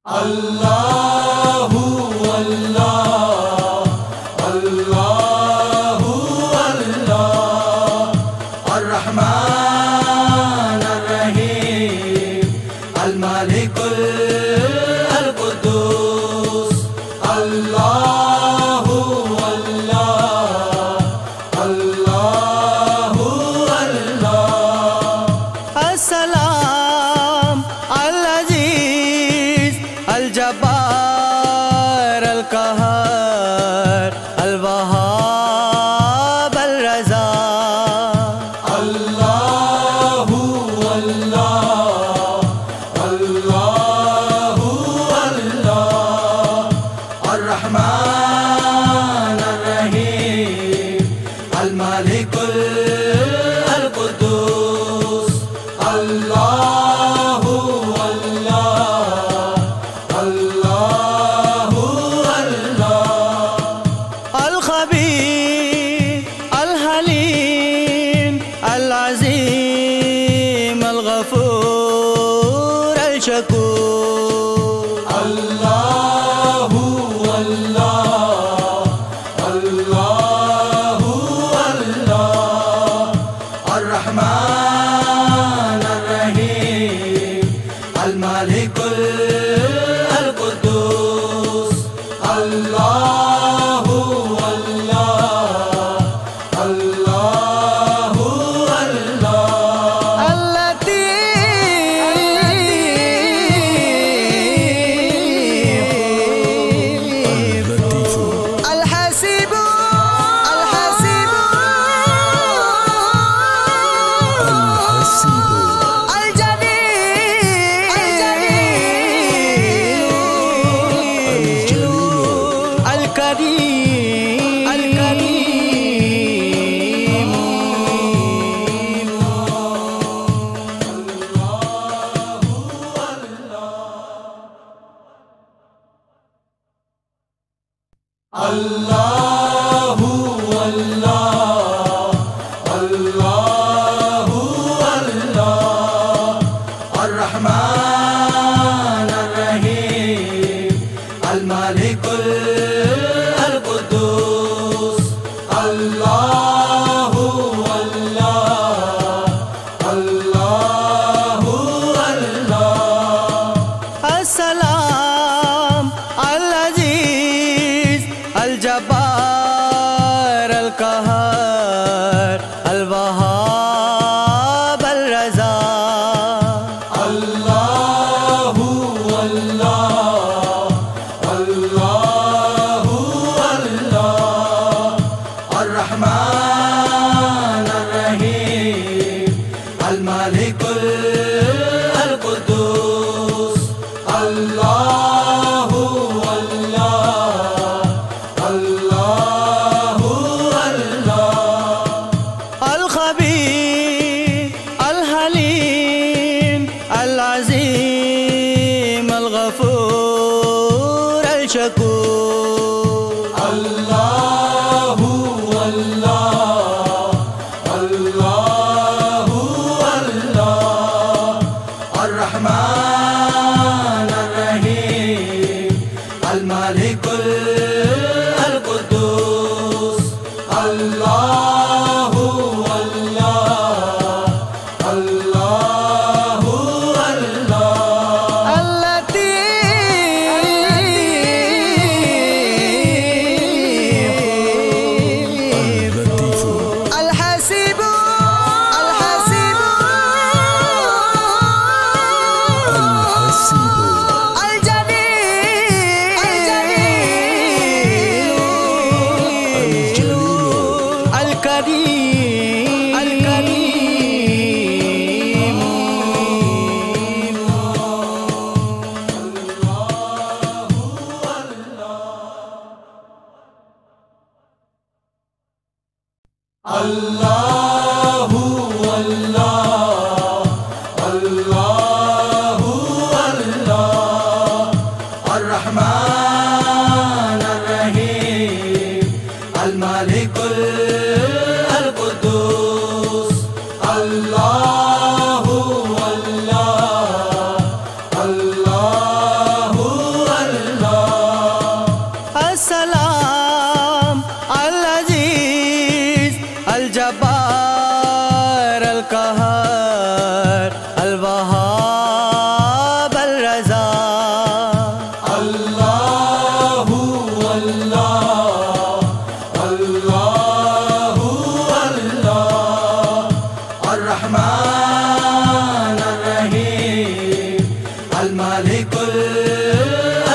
अल्लाहु अल्लाह अल्लाहु अल्लाह अर्रहमान अर्रहीम अल-मालिकुल अल-कुद्दूस अल्लाहु अल्लाह अल्लाहु अल्लाह अस्सलाम अल-अज़ीज़ अल-जब्बार अल-क़हार अल-वहाब अल-रज़ा अल्लाहु अल्लाह अल्लाहु अल्लाह अर्रहमान अर्रहीम अल-मालिकुल अल-कुद्दूस अल्लाहु अल्लाह अल्लाहु अल्लाह अल-खबीर अल-हलीम अल-अज़ीम अल-गफूर अल-शकूर अल्लाहु अल्लाह अल्लाहु अल्लाह अर्रहमान अर्रहीम अल-मालिकुल अल-कुद्दूस अल्लाहु अल्लाह अल्लाहु अल्लाह अल-लतीफ़ अल-हसीब अल्लाहु अल्लाह अल्लाहु अल्लाह अर्रहमान अर्रहीम अल-मालिकुल अल-कुद्दूस अल्लाहु अल्लाह अल्लाहु अल्लाह अस्सलाम अल-अज़ीज़ अल-जब्बार अल-क़हार अल-वहाब अल-रज़ा अल्लाहु अल्लाह अल्लाहु अल्लाह अर्रहमान अर्रहीम अल-मालिकुल अल-कुद्दूस अल्लाहु अल्लाह अल्लाहु अल्लाह अल-खबीर अल-हलीम अल-अज़ीम अल-गफूर अल-शकूर अल्लाहु अल्लाह अल्लाहु अल्लाह अर्रहमान अर्रहीम अल-मालिकुल अल-कुद्दूस अल्लाहु अल्लाह अल्लाहु अल्लाह अल-लतीफ़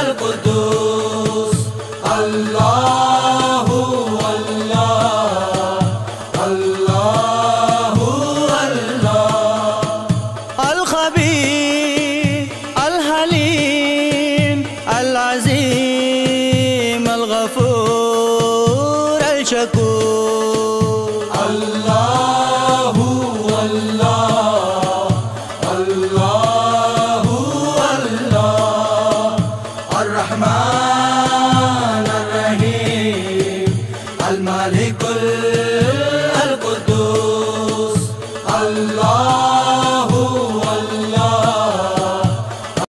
القدوس الله الله الله الله الخبير الحليم العظيم الغفور الشكور الله الله الله الله الرحمن